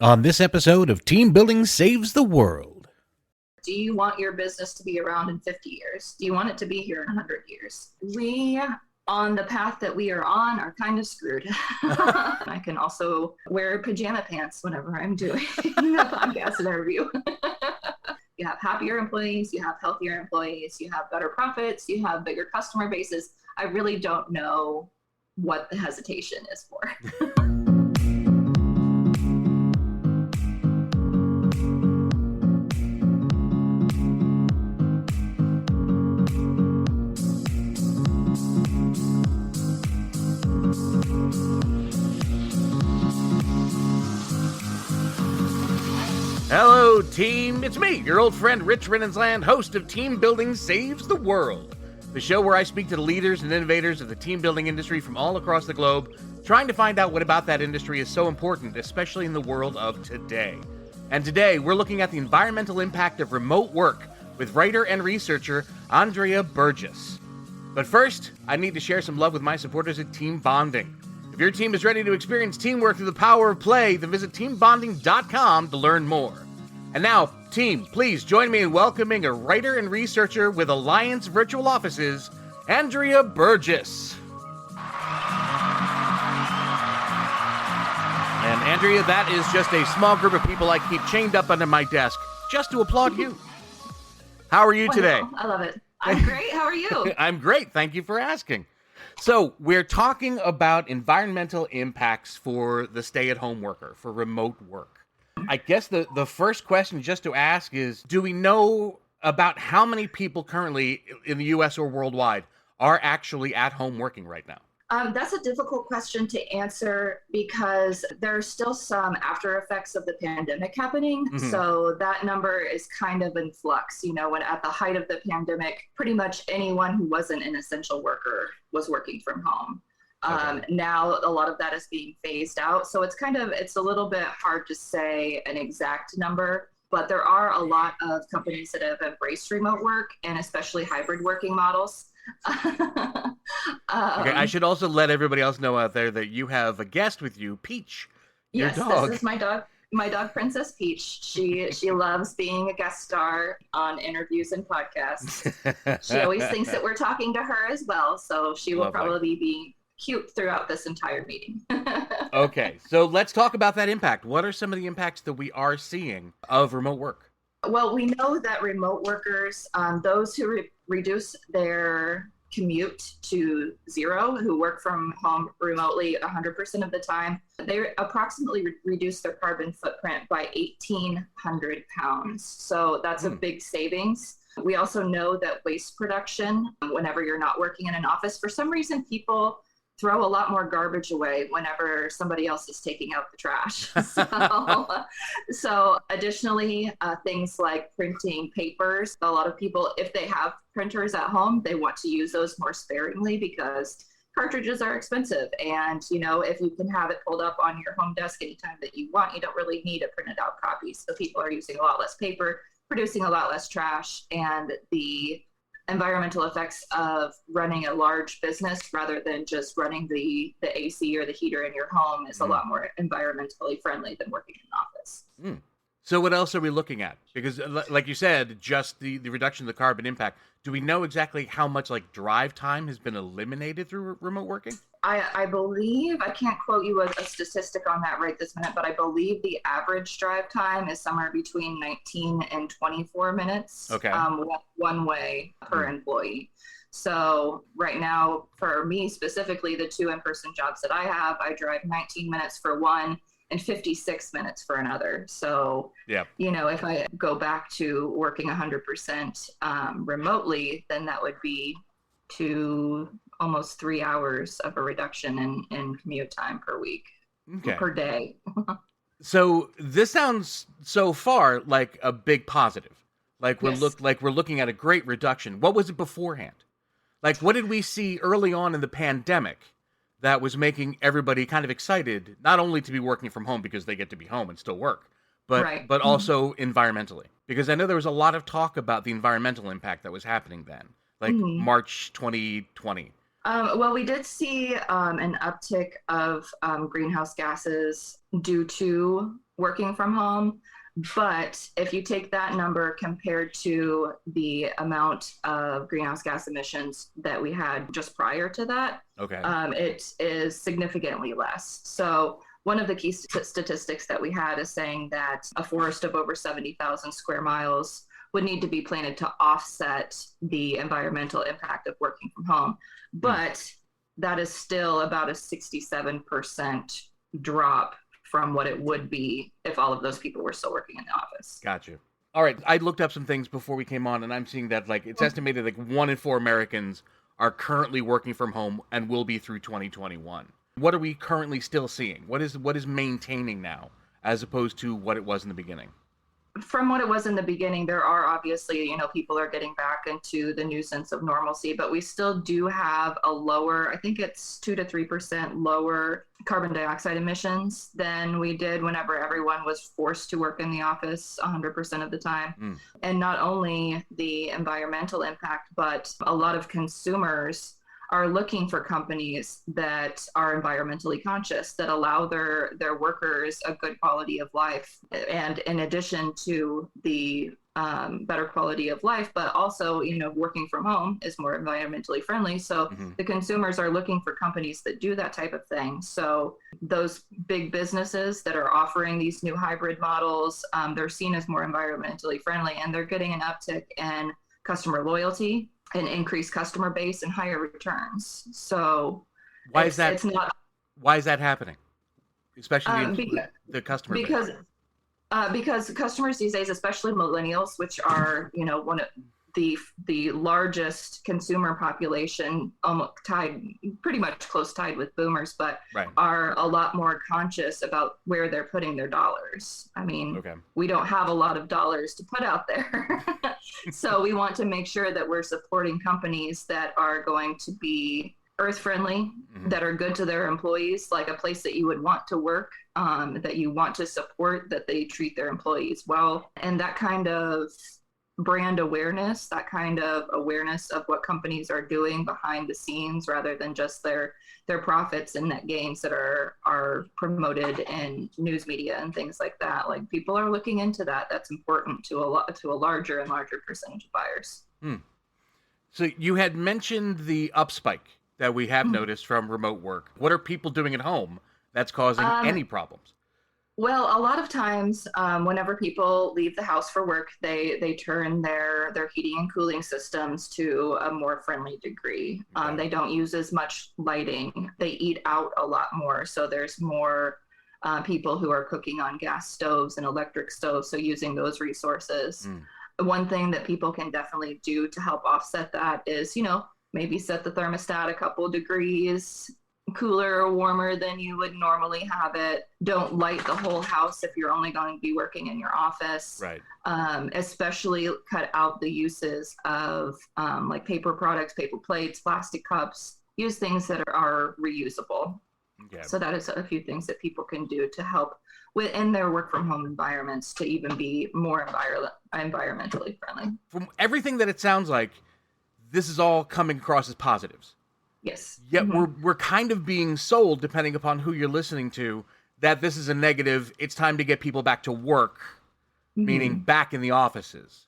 On this episode of Team Building Saves the World. Do you want your business to be around in 50 years? Do you want it to be here in 100 years? We, on the path that we are on, are kind of screwed. I can also wear pajama pants whenever I'm doing a podcast interview. You have happier employees, you have healthier employees, you have better profits, you have bigger customer bases. I really don't know what the hesitation is for. Hello, team. It's me, your old friend Rich Rinnensland, host of Team Building Saves the World, the show where I speak to the leaders and innovators of the team building industry from all across the globe, trying to find out what about that industry is so important, especially in the world of today. And today, we're looking at the environmental impact of remote work with writer and researcher Andrea Burgess. But first, I need to share some love with my supporters at Team Bonding. If your team is ready to experience teamwork through the power of play, then visit teambonding.com to learn more. And now, team, please join me in welcoming a writer and researcher with Alliance Virtual Offices, Andrea Burgess. And Andrea, that is just a small group of people I keep chained up under my desk just to applaud you. How are you today? I love it. I'm great. How are you? I'm great. Thank you for asking. So we're talking about environmental impacts for the stay-at-home worker, for remote work. I guess the first question just to ask is, do we know about how many people currently in the U.S. or worldwide are actually at home working right now? That's a difficult question to answer because there are still some after effects of the pandemic happening. Mm-hmm. So that number is kind of in flux. You know, when at the height of the pandemic, pretty much anyone who wasn't an essential worker was working from home. Okay. Now a lot of that is being phased out. So it's a little bit hard to say an exact number, but there are a lot of companies that have embraced remote work and especially hybrid working models. Okay, I should also let everybody else know out there that you have a guest with you, Peach. Yes, your dog. This is my dog Princess Peach. She loves being a guest star on interviews and podcasts. She always thinks that we're talking to her as well, so she will probably be cute throughout this entire meeting. Okay, so let's talk about that impact. What are some of the impacts that we are seeing of remote work? Well, we know that remote workers, those who reduce their commute to zero, who work from home remotely 100% of the time, they approximately reduce their carbon footprint by 1,800 pounds. So that's a big savings. We also know that waste production, whenever you're not working in an office, for some reason people throw a lot more garbage away whenever somebody else is taking out the trash. So additionally, things like printing papers, a lot of people, if they have printers at home, they want to use those more sparingly because cartridges are expensive. And, you know, if you can have it pulled up on your home desk anytime that you want, you don't really need a printed out copy. So people are using a lot less paper, producing a lot less trash, and the environmental effects of running a large business rather than just running the AC or the heater in your home is a lot more environmentally friendly than working in an office. So what else are we looking at? Because like you said, just the reduction of the carbon impact. Do we know exactly how much like drive time has been eliminated through remote working? I believe, I can't quote you a statistic on that right this minute, but I believe the average drive time is somewhere between 19 and 24 minutes. Okay. One way per employee. So right now, for me specifically, the 2 in-person jobs that I have, I drive 19 minutes for one and 56 minutes for another. So, you know, if I go back to working 100% remotely, then that would be almost 3 hours of a reduction in commute time per week, per day. So this sounds so far like a big positive. Like we're looking at a great reduction. What was it beforehand? Like what did we see early on in the pandemic that was making everybody kind of excited, not only to be working from home because they get to be home and still work, but also environmentally? Because I know there was a lot of talk about the environmental impact that was happening then, like March 2020. Well, we did see an uptick of greenhouse gases due to working from home. But if you take that number compared to the amount of greenhouse gas emissions that we had just prior to that, Okay. it is significantly less. So one of the key statistics that we had is saying that a forest of over 70,000 square miles would need to be planted to offset the environmental impact of working from home. But that is still about a 67% drop from what it would be if all of those people were still working in the office. Gotcha. All right. I looked up some things before we came on, and I'm seeing that like it's estimated like 1 in 4 Americans are currently working from home and will be through 2021. What are we currently still seeing? What is maintaining now as opposed to what it was in the beginning? From what it was in the beginning, there are obviously, people are getting back into the new sense of normalcy, but we still do have a lower, I think it's 2 to 3% lower carbon dioxide emissions than we did whenever everyone was forced to work in the office 100% of the time. And not only the environmental impact, but a lot of consumers are looking for companies that are environmentally conscious, that allow their workers a good quality of life. And in addition to the better quality of life, but also, working from home is more environmentally friendly. So the consumers are looking for companies that do that type of thing. So those big businesses that are offering these new hybrid models, they're seen as more environmentally friendly, and they're getting an uptick in customer loyalty, an increased customer base, and higher returns. So Why is that? It's not Why is that happening? Especially the customer because base. Because customers these days, especially millennials, which are one of the largest consumer population, almost pretty much close tied with boomers, but Right. are a lot more conscious about where they're putting their dollars. I mean, we don't have a lot of dollars to put out there. So we want to make sure that we're supporting companies that are going to be earth friendly, that are good to their employees, like a place that you would want to work, that you want to support, that they treat their employees well. And that kind of brand awareness, that kind of awareness of what companies are doing behind the scenes, rather than just their profits and net gains that are promoted in news media and things like that. Like, people are looking into that. That's important to a larger and larger percentage of buyers. So you had mentioned the upspike that we have noticed from remote work. What are people doing at home that's causing any problems? Well, a lot of times, whenever people leave the house for work, they turn their heating and cooling systems to a more friendly degree. They don't use as much lighting. They eat out a lot more. So there's more people who are cooking on gas stoves and electric stoves, so using those resources. One thing that people can definitely do to help offset that is, maybe set the thermostat a couple degrees cooler or warmer than you would normally have it. Don't light the whole house if you're only going to be working in your office. Right. Especially cut out the uses of like paper products, paper plates, plastic cups. Use things that are reusable. So that is a few things that people can do to help within their work from home environments to even be more environmentally friendly. From everything that it sounds like, this is all coming across as positives. Yes. Yet we're kind of being sold, depending upon who you're listening to, that this is a negative. It's time to get people back to work, meaning back in the offices.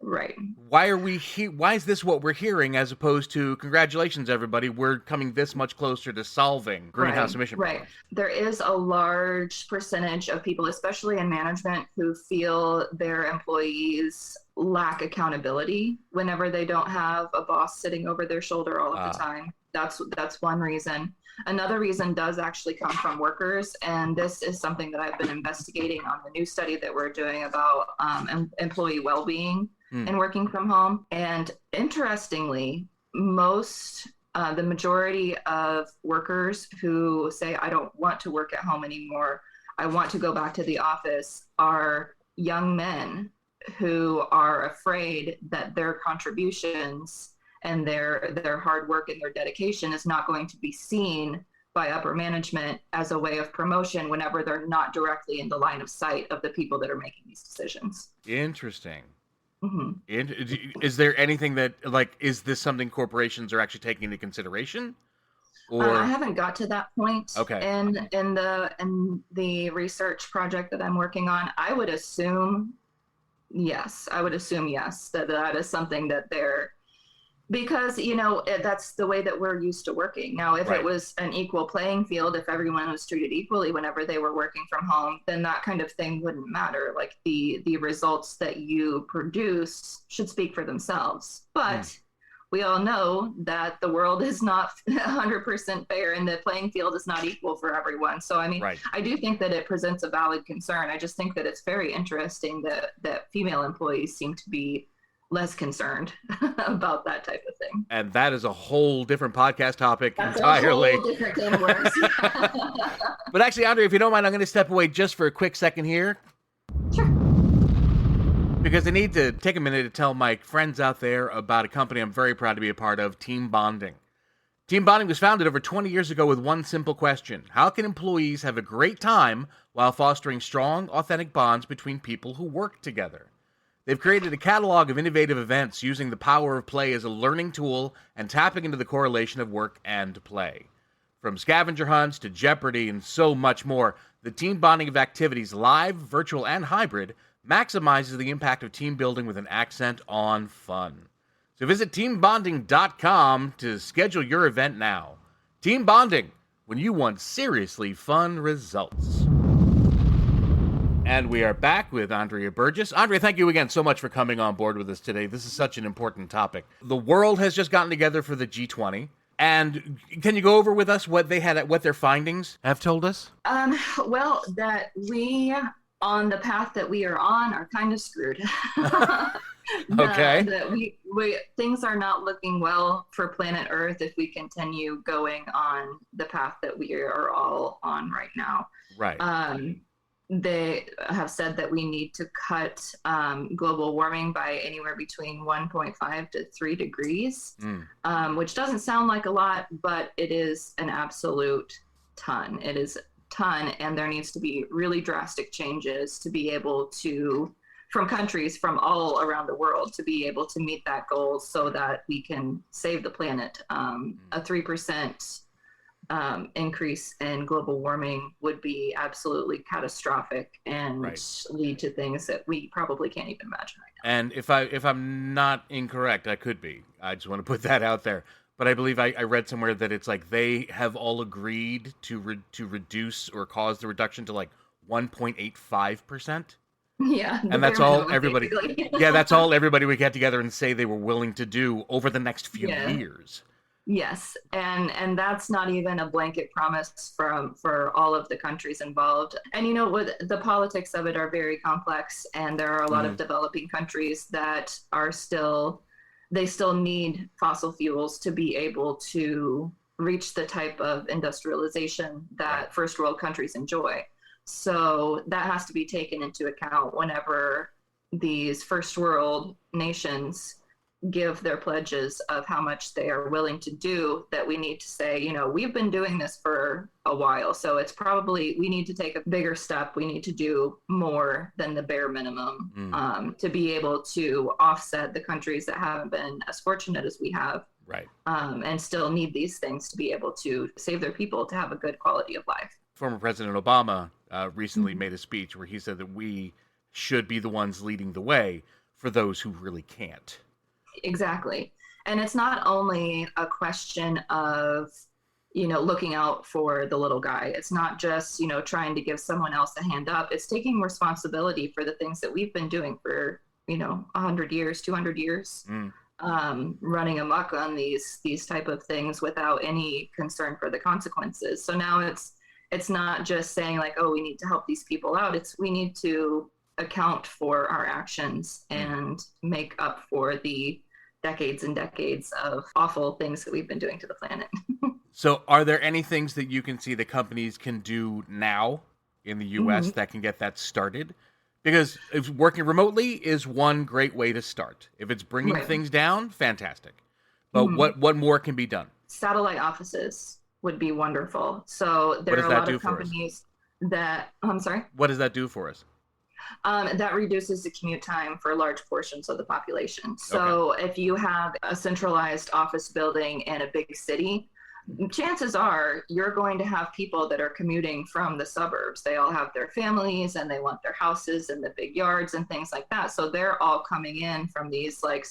Right. Why are we why is this what we're hearing, as opposed to, congratulations, everybody, we're coming this much closer to solving greenhouse emission problems? There is a large percentage of people, especially in management, who feel their employees lack accountability whenever they don't have a boss sitting over their shoulder all of the time. That's one reason. Another reason does actually come from workers, and this is something that I've been investigating on the new study that we're doing about employee well-being and working from home. And interestingly, the majority of workers who say, I don't want to work at home anymore, I want to go back to the office, are young men who are afraid that their contributions and their hard work and their dedication is not going to be seen by upper management as a way of promotion whenever they're not directly in the line of sight of the people that are making these decisions. Interesting. Mhm. Is there anything that, like, is this something corporations are actually taking into consideration? I Or, haven't got to that point okay, in the research project that I'm working on. I would assume yes. I would assume yes, that that is something that they're, because that's the way that we're used to working. Now if it right. was an equal playing field, if everyone was treated equally whenever they were working from home, then that kind of thing wouldn't matter. Like the results that you produce should speak for themselves. Hmm, But we all know that the world is not 100% fair and the playing field is not equal for everyone. So I mean, right. I do think that it presents a valid concern. I just think that it's very interesting that female employees seem to be less concerned about that type of thing. And that is a whole different podcast topic That's a whole entirely. different can of worms. But actually, Andre, if you don't mind, I'm going to step away just for a quick second here Sure. because I need to take a minute to tell my friends out there about a company I'm very proud to be a part of, Team Bonding. Team Bonding was founded over 20 years ago with one simple question: how can employees have a great time while fostering strong, authentic bonds between people who work together? They've created a catalog of innovative events using the power of play as a learning tool and tapping into the correlation of work and play. From scavenger hunts to Jeopardy and so much more, the team bonding of activities, live, virtual, and hybrid, maximizes the impact of team building with an accent on fun. So visit teambonding.com to schedule your event now. Team Bonding, when you want seriously fun results. And we are back with Andrea Burgess. Andrea, thank you again so much for coming on board with us today. This is such an important topic. The world has just gotten together for the G20. And can you go over with us what their findings have told us? Well, that we, on the path that we are on, are kind of screwed. Okay. That we things are not looking well for planet Earth if we continue going on the path that we are all on right now. Right. They have said that we need to cut global warming by anywhere between 1.5 to 3 degrees, which doesn't sound like a lot, but it is an absolute ton. It is a ton, and there needs to be really drastic changes to be able to, from countries from all around the world, to be able to meet that goal so that we can save the planet. A 3% increase in global warming would be absolutely catastrophic and lead to things that we probably can't even imagine right now. And if I'm not incorrect, I could be. I just want to put that out there. But I believe I read somewhere that it's like they have all agreed to reduce or cause the reduction to like 1.85%. Yeah, And that's all everybody. Yeah, that's all everybody. everybody would get together and say they were willing to do over the next few Yeah. years. Yes, and that's not even a blanket promise for all of the countries involved. And what the politics of it are very complex, and there are a lot of developing countries that are still need fossil fuels to be able to reach the type of industrialization that first world countries enjoy. So that has to be taken into account whenever these first world nations give their pledges of how much they are willing to do. That we need to say, we've been doing this for a while, so it's probably, we need to take a bigger step. We need to do more than the bare minimum to be able to offset the countries that haven't been as fortunate as we have, and still need these things to be able to save their people to have a good quality of life. Former President Obama recently made a speech where he said that we should be the ones leading the way for those who really can't. Exactly. And it's not only a question of, looking out for the little guy. It's not just, trying to give someone else a hand up. It's taking responsibility for the things that we've been doing for, 100 years, 200 years, running amok on these type of things without any concern for the consequences. So now it's not just saying like, oh, we need to help these people out. We need to account for our actions and make up for the decades and decades of awful things that we've been doing to the planet. So are there any things that you can see that companies can do now in the US that can get that started? Because if working remotely is one great way to start. If it's bringing things down, fantastic. But what more can be done? Satellite offices would be wonderful. So there are a lot of companies that, I'm sorry? What does that do for us? That reduces the commute time for large portions of the population. So if you have a centralized office building in a big city, chances are you're going to have people that are commuting from the suburbs. They all have their families and they want their houses and the big yards and things like that. So they're all coming in from these like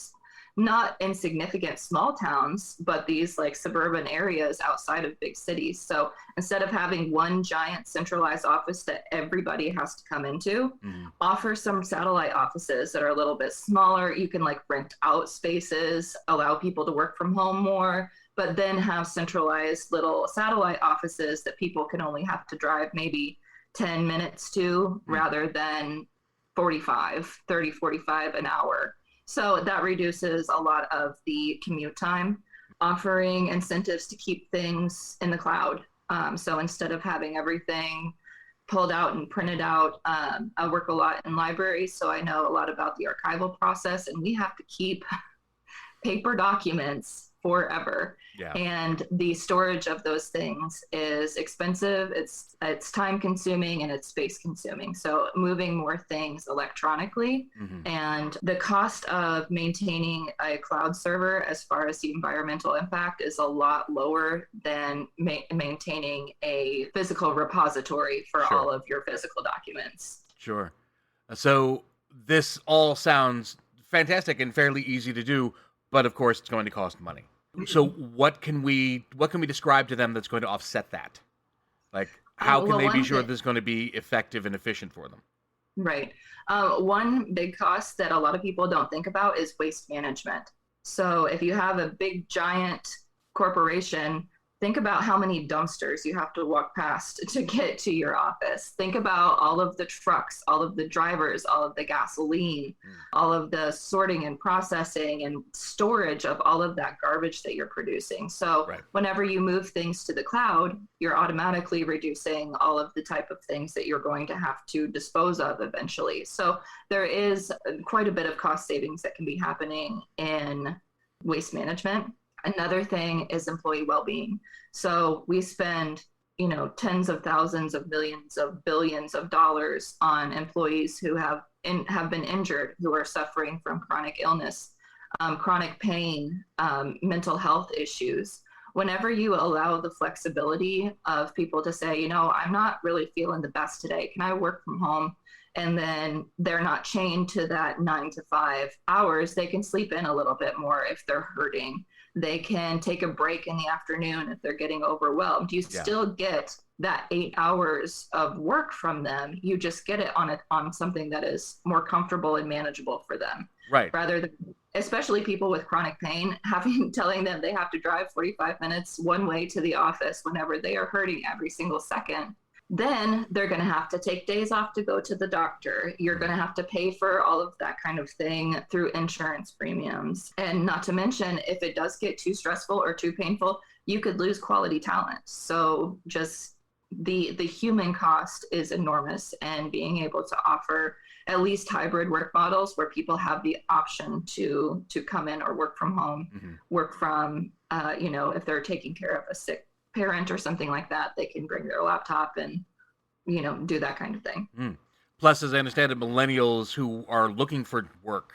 not insignificant small towns, but these like suburban areas outside of big cities. So instead of having one giant centralized office that everybody has to come into, offer some satellite offices that are a little bit smaller. You can like rent out spaces, allow people to work from home more, but then have centralized little satellite offices that people can only have to drive maybe 10 minutes to rather than 45 an hour. So that reduces a lot of the commute time, offering incentives to keep things in the cloud. So instead of having everything pulled out and printed out, I work a lot in libraries, so I know a lot about the archival process, and we have to keep paper documents forever. Yeah. And the storage of those things is expensive, it's time consuming, and it's space consuming. So moving more things electronically, and the cost of maintaining a cloud server as far as the environmental impact is a lot lower than maintaining a physical repository for all of your physical documents. Sure. So this all sounds fantastic and fairly easy to do, but of course it's going to cost money. So what can we describe to them that's going to offset that? Like, how can they be sure this is going to be effective and efficient for them? Right. One big cost that a lot of people don't think about is waste management. So if you have a big giant corporation, think about how many dumpsters you have to walk past to get to your office. Think about all of the trucks, all of the drivers, all of the gasoline, all of the sorting and processing and storage of all of that garbage that you're producing. So whenever you move things to the cloud, you're automatically reducing all of the type of things that you're going to have to dispose of eventually. So there is quite a bit of cost savings that can be happening in waste management. Another thing is employee well-being. So we spend, tens of thousands of millions of billions of dollars on employees who have been injured, who are suffering from chronic illness, chronic pain, mental health issues. Whenever you allow the flexibility of people to say, I'm not really feeling the best today, can I work from home? And then they're not chained to that 9 to 5 hours. They can sleep in a little bit more if they're hurting. They can take a break in the afternoon if they're getting overwhelmed. You still get that 8 hours of work from them. You just get it on something that is more comfortable and manageable for them. Right. Rather than, especially people with chronic pain, telling them they have to drive 45 minutes one way to the office whenever they are hurting every single second. Then they're going to have to take days off to go to the doctor. You're going to have to pay for all of that kind of thing through insurance premiums. And not to mention, if it does get too stressful or too painful, you could lose quality talent. So just the human cost is enormous, and being able to offer at least hybrid work models where people have the option to come in or work from home, work from, if they're taking care of a sick parent or something like that, they can bring their laptop and do that kind of thing. Plus, as I understand it, millennials who are looking for work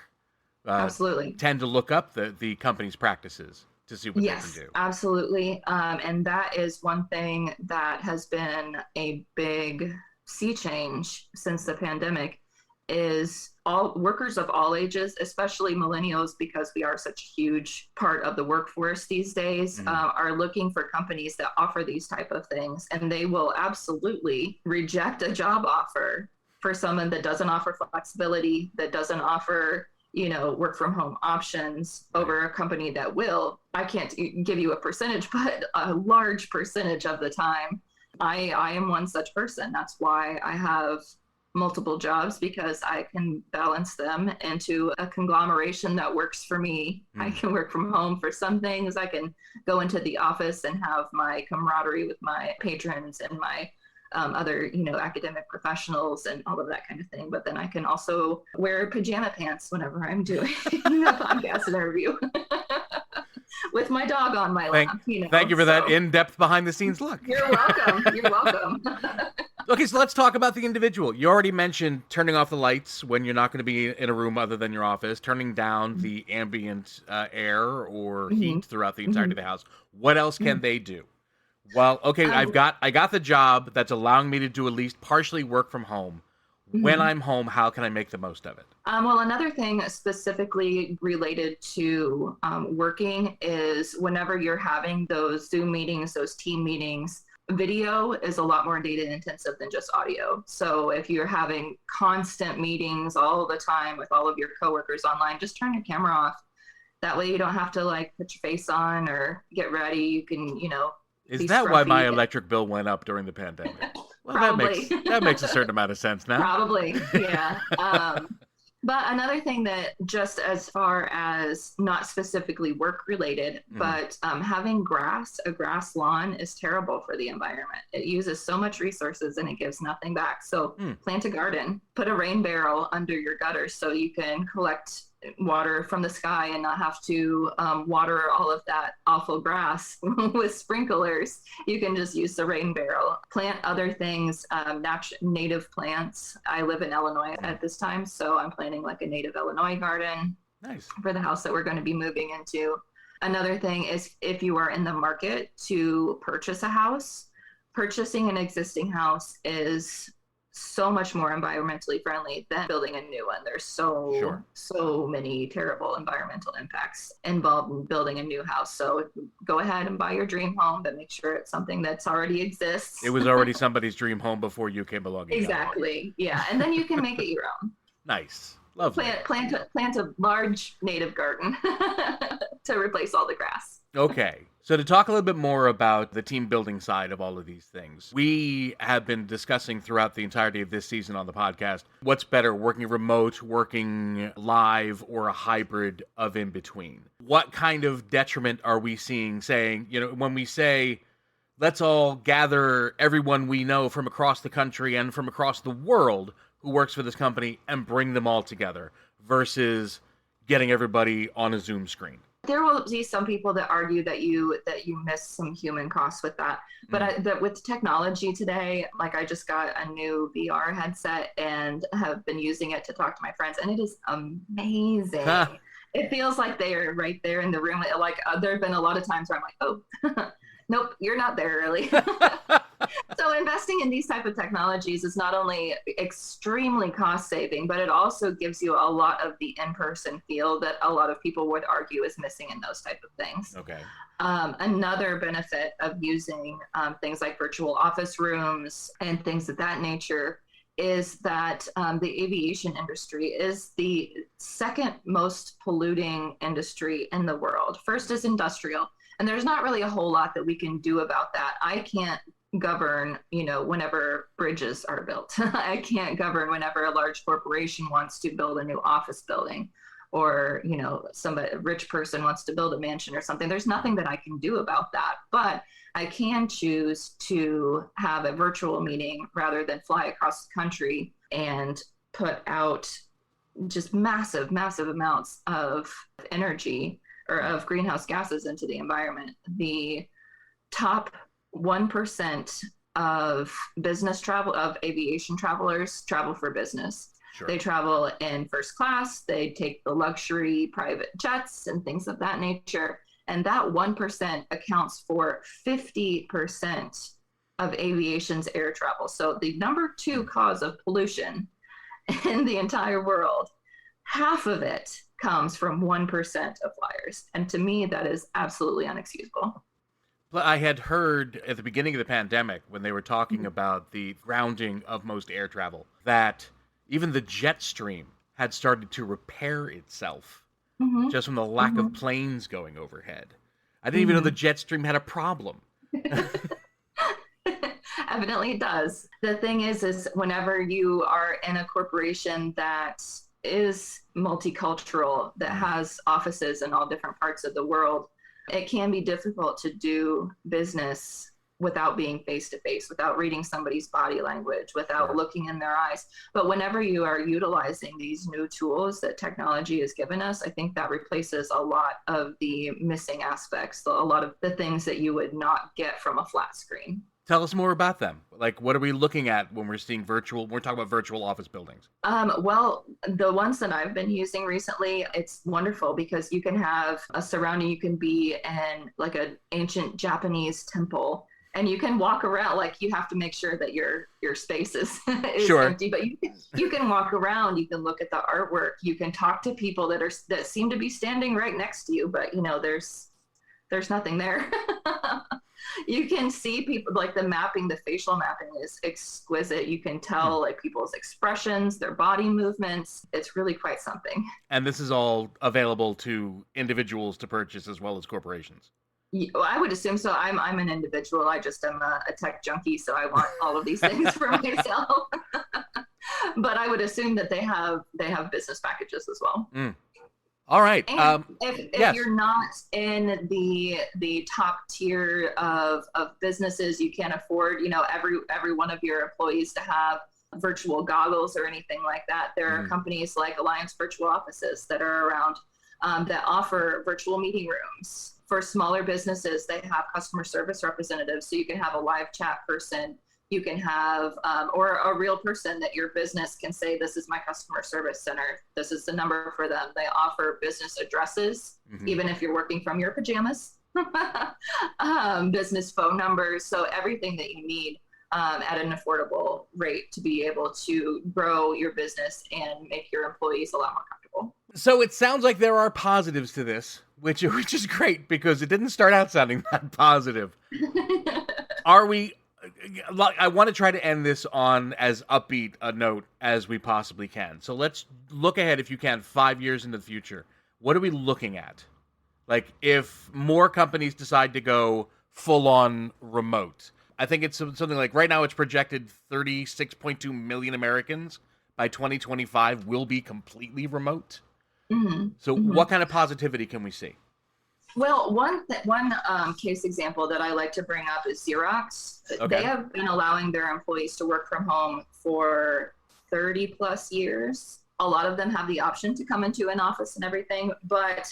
absolutely tend to look up the company's practices to see what they can do. Absolutely. And that is one thing that has been a big sea change since the pandemic, is all workers of all ages, especially millennials, because we are such a huge part of the workforce these days, are looking for companies that offer these type of things. And they will absolutely reject a job offer for someone that doesn't offer flexibility, that doesn't offer, work from home options over a company that will. I can't give you a percentage, but a large percentage of the time, I am one such person. That's why I have multiple jobs, because I can balance them into a conglomeration that works for me. I can work from home for some things. I can go into the office and have my camaraderie with my patrons and my other, academic professionals and all of that kind of thing. But then I can also wear pajama pants whenever I'm doing a podcast interview with my dog on my lap. Thank you for that in-depth behind-the-scenes look. You're welcome. You're welcome. Okay, so let's talk about the individual. You already mentioned turning off the lights when you're not going to be in a room other than your office, turning down the ambient air or Mhm. heat throughout the entirety Mhm. of the house. What else can Mhm. they do? Well, okay, Um, I got the job that's allowing me to do at least partially work from home. When mhm. I'm home, how can I make the most of it? Well, another thing specifically related to working is whenever you're having those Zoom meetings, those team meetings, video is a lot more data intensive than just audio. So if you're having constant meetings all the time with all of your coworkers online, just turn your camera off. That way you don't have to like put your face on or get ready. You can, Is be that why my scruffy. electric bill went up during the pandemic? Well, Probably. that makes a certain amount of sense now. Probably, yeah. But another thing that, just as far as not specifically work related, Mhm. but having a grass lawn is terrible for the environment. It uses so much resources and it gives nothing back. So Hmm. plant a garden, put a rain barrel under your gutters so you can collect water from the sky and not have to water all of that awful grass with sprinklers. You can just use the rain barrel. Plant other things, native plants. I live in Illinois at this time, so I'm planting like a native Illinois garden Nice. for the house that we're going to be moving into. Another thing is if you are in the market to purchase a house, purchasing an existing house is so much more environmentally friendly than building a new one. There's Sure. so many terrible environmental impacts involved in building a new house. So go ahead and buy your dream home, but make sure it's something that's already It exists. was already somebody's dream home before you came along and got it. Exactly. Yeah, and then you can make it your own. Nice. Lovely. Plant a large native garden to replace all the grass. Okay. So to talk a little bit more about the team building side of all of these things, we have been discussing throughout the entirety of this season on the podcast, what's better, working remote, working live, or a hybrid of in between? What kind of detriment are we seeing saying, when we say, let's all gather everyone we know from across the country and from across the world who works for this company and bring them all together versus getting everybody on a Zoom screen? There will be some people that argue that you miss some human costs with that, but that with technology today, like I just got a new VR headset and have been using it to talk to my friends, and it is Huh. amazing. It feels like they are right there in the room. Like there have been a lot of times where I'm like, oh, nope, you're not there really. So investing in these type of technologies is not only extremely cost saving, but it also gives you a lot of the in-person feel that a lot of people would argue is missing in those type of things. Okay. Another benefit of using things like virtual office rooms and things of that nature is that the aviation industry is the second most polluting industry in the world. First is industrial, and there's not really a whole lot that we can do about that. I can't govern, whenever bridges are built. I can't govern whenever a large corporation wants to build a new office building, or somebody, a rich person wants to build a mansion or something. There's nothing that I can do about that, but I can choose to have a virtual meeting rather than fly across the country and put out just massive amounts of energy or of greenhouse gases into the environment. The top 1% of business travel, of aviation travelers, travel for business. Sure. They travel in first class, they take the luxury private jets and things of that nature. And that 1% accounts for 50% of aviation's air travel. So the number 2 cause of pollution in the entire world, half of it comes from 1% of flyers. And to me, that is absolutely unexcusable. I had heard at the beginning of the pandemic when they were talking about the grounding of most air travel that even the jet stream had started to repair itself Mm-hmm. just from the lack of Mm-hmm. planes going overhead. I didn't even know the Mm-hmm. jet stream had a problem. Evidently it does. The thing is whenever you are in a corporation that is multicultural, that has offices in all different parts of the world, it can be difficult to do business without being face to face, without reading somebody's body language, without Sure. looking in their eyes. But whenever you are utilizing these new tools that technology has given us, I think that replaces a lot of the missing aspects, a lot of the things that you would not get from a flat screen. Tell us more about them. Like, what are we looking at when we're talking about virtual office buildings? Well, the ones that I've been using recently, it's wonderful because you can have a surrounding, you can be in like an ancient Japanese temple, and you can walk around. Like, you have to make sure that your space is Sure. empty, but you can walk around, you can look at the artwork, you can talk to people that seem to be standing right next to you, but there's nothing there. You can see people, like the facial mapping is exquisite. You can tell like people's expressions, their body movements. It's really quite something. And this is all available to individuals to purchase as well as corporations. Well, I would assume so. I'm an individual. I just am a tech junkie, so I want all of these things for myself. But I would assume that they have business packages as well. All right. And if yes. you're not in the top tier of businesses, you can't afford, every one of your employees to have virtual goggles or anything like that. There are companies like Alliance Virtual Offices that are around that offer virtual meeting rooms. For smaller businesses, they have customer service representatives, so you can have a live chat person. You can have, or a real person that your business can say, this is my customer service center. This is the number for them. They offer business addresses, even if you're working from your pajamas, business phone numbers. So everything that you need at an affordable rate to be able to grow your business and make your employees a lot more comfortable. So it sounds like there are positives to this, which is great because it didn't start out sounding that positive. I want to try to end this on as upbeat a note as we possibly can. So let's look ahead, if you can, 5 years into the future. What are we looking at? Like, if more companies decide to go full-on remote, I think it's something like, right now it's projected 36.2 million Americans by 2025 will be completely remote. So what kind of positivity can we see? Well, one case example that I like to bring up is Xerox. Okay. They have been allowing their employees to work from home for 30 plus years. A lot of them have the option to come into an office and everything, but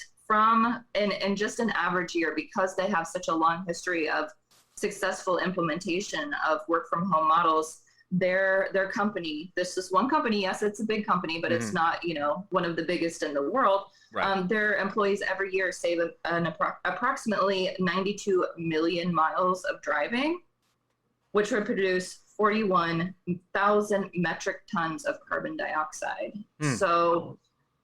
in just an average year, because they have such a long history of successful implementation of work from home models, their company, this is one company, yes, it's a big company, but it's not, one of the biggest in the world. Right. Their employees every year save approximately 92 million miles of driving, which would produce 41,000 metric tons of carbon dioxide. So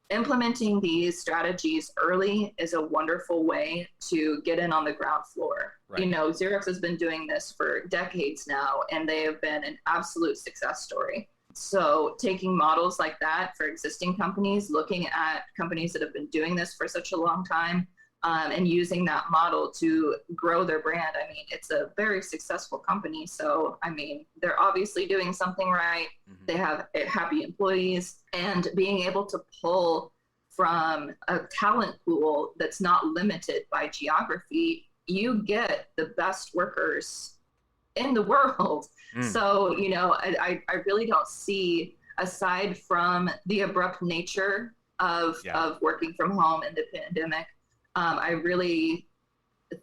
implementing these strategies early is a wonderful way to get in on the ground floor. Right. Xerox has been doing this for decades now, and they have been an absolute success story. So taking models like that for existing companies, looking at companies that have been doing this for such a long time, and using that model to grow their brand. I mean, it's a very successful company. So, I mean, they're obviously doing something right. They have happy employees, and being able to pull from a talent pool that's not limited by geography, you get the best workers in the world. So, I really don't see, aside from the abrupt nature of working from home in the pandemic, I really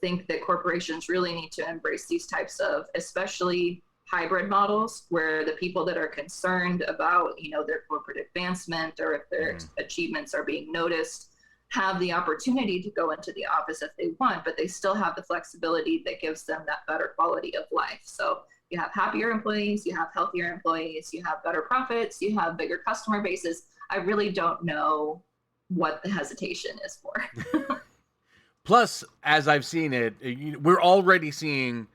think that corporations really need to embrace these types of, especially hybrid models, where the people that are concerned about, their corporate advancement or if their achievements are being noticed, have the opportunity to go into the office if they want, but they still have the flexibility that gives them that better quality of life. So you have happier employees, you have healthier employees, you have better profits, you have bigger customer bases. I really don't know what the hesitation is for. Plus, as I've seen it, we're already seeing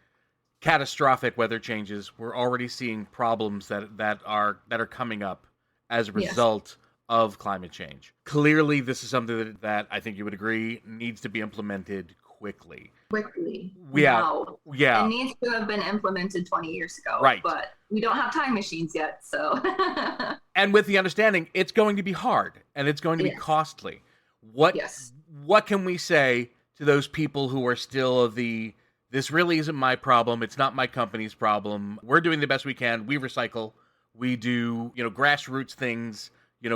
catastrophic weather changes. We're already seeing problems that are coming up as a result of climate change. Clearly, this is something that I think you would agree needs to be implemented quickly. Wow. It needs to have been implemented 20 years ago. Right. But we don't have time machines yet, so. And with the understanding, it's going to be hard and it's going to be costly. What can we say to those people who are still of this really isn't my problem, it's not my company's problem, we're doing the best we can, we recycle, we do, grassroots things,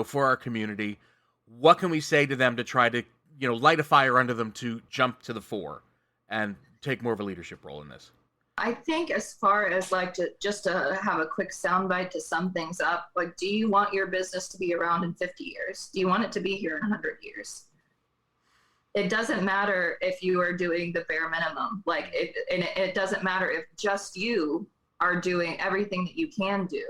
for our community. What can we say to them to try to, light a fire under them to jump to the fore and take more of a leadership role in this? I think as far as like to have a quick soundbite to sum things up, like, do you want your business to be around in 50 years? Do you want it to be here in 100 years? It doesn't matter if you are doing the bare minimum. Like, it doesn't matter if just you are doing everything that you can do.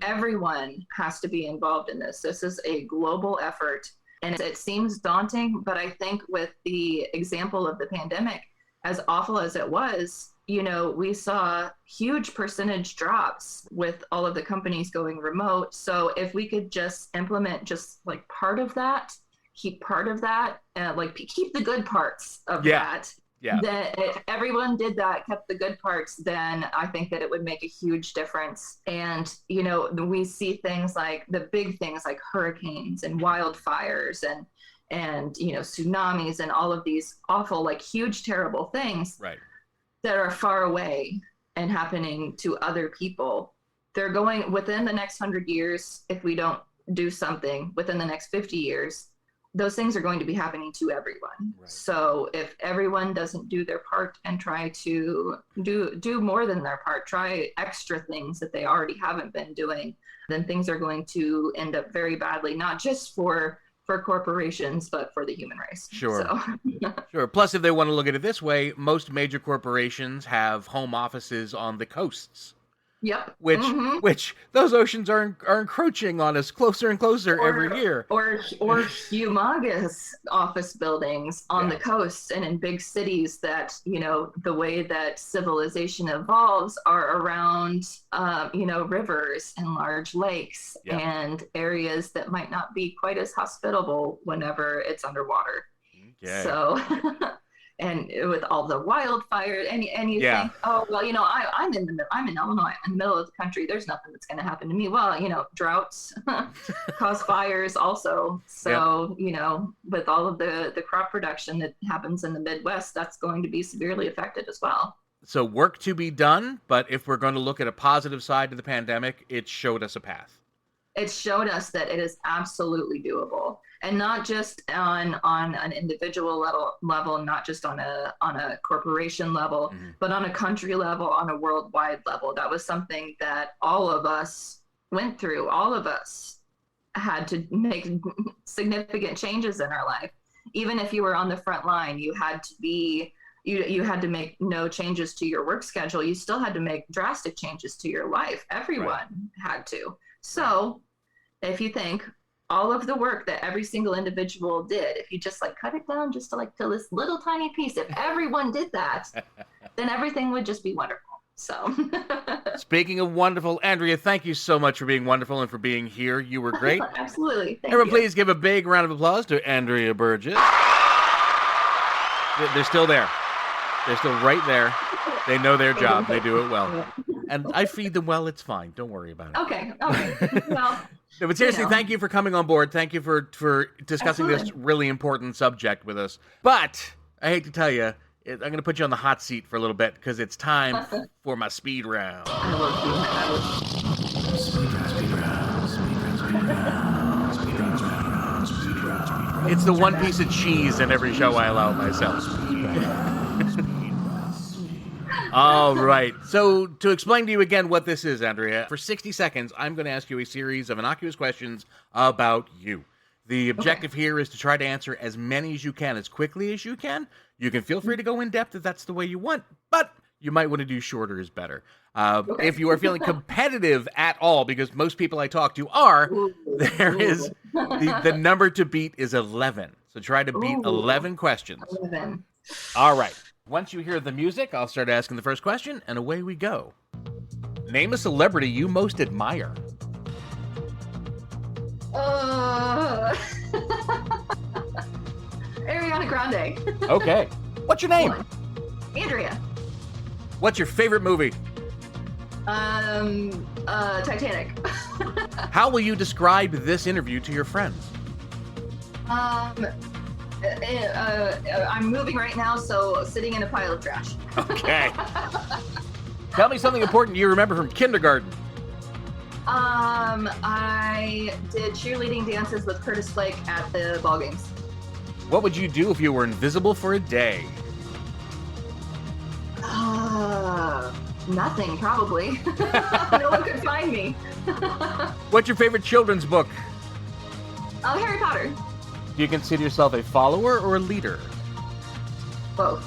Everyone has to be involved in this. This is a global effort, and it seems daunting, but I think with the example of the pandemic, as awful as it was, we saw huge percentage drops with all of the companies going remote. So if we could just implement just like part of that, keep part of that, keep the good parts of that. Yeah. That if everyone did that, kept the good parts, then I think that it would make a huge difference. And, we see things like the big things like hurricanes and wildfires and tsunamis and all of these awful, like huge, terrible things. Right. That are far away and happening to other people. They're going within the next 100 years. If we don't do something within the next 50 years, those things are going to be happening to everyone. Right. So if everyone doesn't do their part and try to do more than their part, try extra things that they already haven't been doing, then things are going to end up very badly, not just for corporations, but for the human race. Sure. So. Sure. Plus, if they want to look at it this way, most major corporations have home offices on the coasts. Yep. Which those oceans are encroaching on us closer and closer every year. Or humongous office buildings on the coasts and in big cities that, the way that civilization evolves are around, rivers and large lakes and areas that might not be quite as hospitable whenever it's underwater. Okay. So... And with all the wildfires, and you think, oh well, I'm in Illinois, I'm in the middle of the country. There's nothing that's going to happen to me. Well, droughts cause fires also. So with all of the crop production that happens in the Midwest, that's going to be severely affected as well. So work to be done, but if we're going to look at a positive side to the pandemic, it showed us a path. It showed us that it is absolutely doable, and not just on an individual level, not just on a corporation level, but on a country level, on a worldwide level. That was something that all of us went through. All of us had to make significant changes in our life. Even if you were on the front line, you had to make no changes to your work schedule. You still had to make drastic changes to your life. Everyone had to. So if you think all of the work that every single individual did, if you just cut it down just to this little tiny piece, if everyone did that, then everything would just be wonderful. So speaking of wonderful, Andrea, thank you so much for being wonderful and for being here. You were great. Absolutely. Everyone, please give a big round of applause to Andrea Burgess. They're still there. They're still right there. They know their job. They do it well. And I feed them well. It's fine. Don't worry about it. Okay. Well, no, but seriously, thank you for coming on board. Thank you for discussing this really important subject with us. But I hate to tell you, I'm going to put you on the hot seat for a little bit because it's time for my speed round. It's the one piece of cheese in every show I allow myself. All right. So to explain to you again what this is, Andrea, for 60 seconds, I'm going to ask you a series of innocuous questions about you. The objective here is to try to answer as many as you can, as quickly as you can. You can feel free to go in depth if that's the way you want, but you might want to do shorter is better. If you are feeling competitive at all, because most people I talk to are, there is the number to beat is 11. So try to beat 11 questions. 11. All right. Once you hear the music, I'll start asking the first question, and away we go. Name a celebrity you most admire. Ariana Grande. Okay. What's your name? Andrea. What's your favorite movie? Titanic. How will you describe this interview to your friends? I'm moving right now, so sitting in a pile of trash. Okay. Tell me something important you remember from kindergarten. I did cheerleading dances with Curtis Flake at the ball games. What would you do if you were invisible for a day? Nothing, probably. No one could find me. What's your favorite children's book? Oh, Harry Potter. Do you consider yourself a follower or a leader? Both.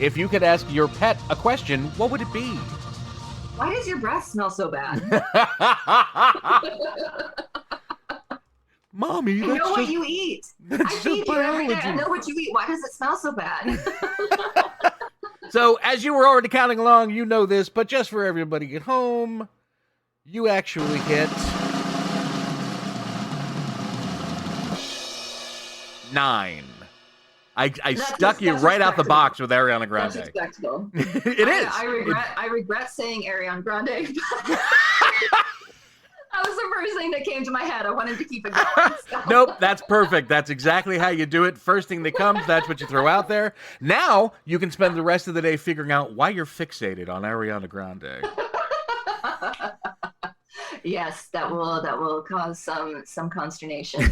If you could ask your pet a question, what would it be? Why does your breath smell so bad? Mommy, I know what you eat. I feed you every day. I know what you eat. Why does it smell so bad? So, as you were already counting along, you know this, but just for everybody at home, you actually hit 9. I stuck you right out the box with Ariana Grande. That's respectable. It is. I regret saying Ariana Grande. That was the first thing that came to my head. I wanted to keep it going. So. Nope, that's perfect. That's exactly how you do it. First thing that comes, that's what you throw out there. Now you can spend the rest of the day figuring out why you're fixated on Ariana Grande. Yes, that will cause some consternation.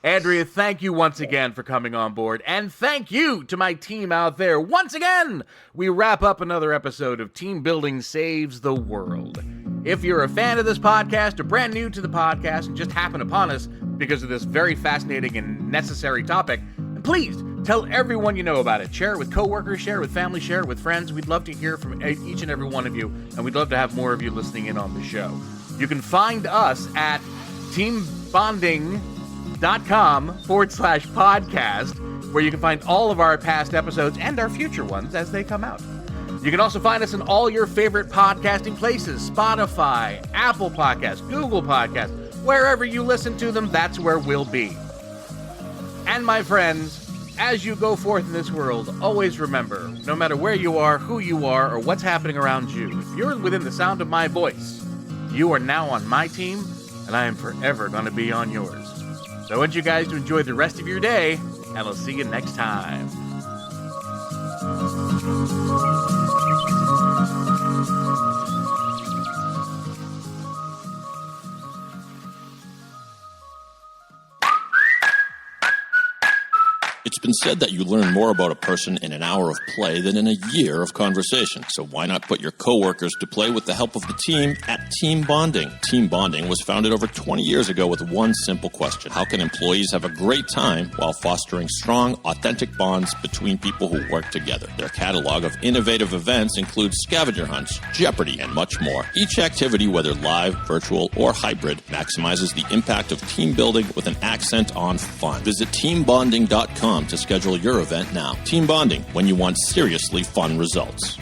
Andrea, thank you once again for coming on board. And thank you to my team out there. Once again, we wrap up another episode of Team Building Saves the World. If you're a fan of this podcast or brand new to the podcast and just happen upon us because of this very fascinating and necessary topic, please tell everyone you know about it. Share it with coworkers, share it with family, share it with friends. We'd love to hear from each and every one of you, and we'd love to have more of you listening in on the show. You can find us at teambonding.com/podcast, where you can find all of our past episodes and our future ones as they come out. You can also find us in all your favorite podcasting places: Spotify, Apple Podcasts, Google Podcasts. Wherever you listen to them, that's where we'll be. And my friends, as you go forth in this world, always remember, no matter where you are, who you are, or what's happening around you, if you're within the sound of my voice, you are now on my team, and I am forever going to be on yours. So I want you guys to enjoy the rest of your day, and I'll see you next time. It's been said that you learn more about a person in an hour of play than in a year of conversation. So why not put your coworkers to play with the help of the team at Team Bonding? Team Bonding was founded over 20 years ago with one simple question: how can employees have a great time while fostering strong, authentic bonds between people who work together? Their catalog of innovative events includes scavenger hunts, Jeopardy, and much more. Each activity, whether live, virtual, or hybrid, maximizes the impact of team building with an accent on fun. Visit teambonding.com to schedule your event now. Team Bonding, when you want seriously fun results.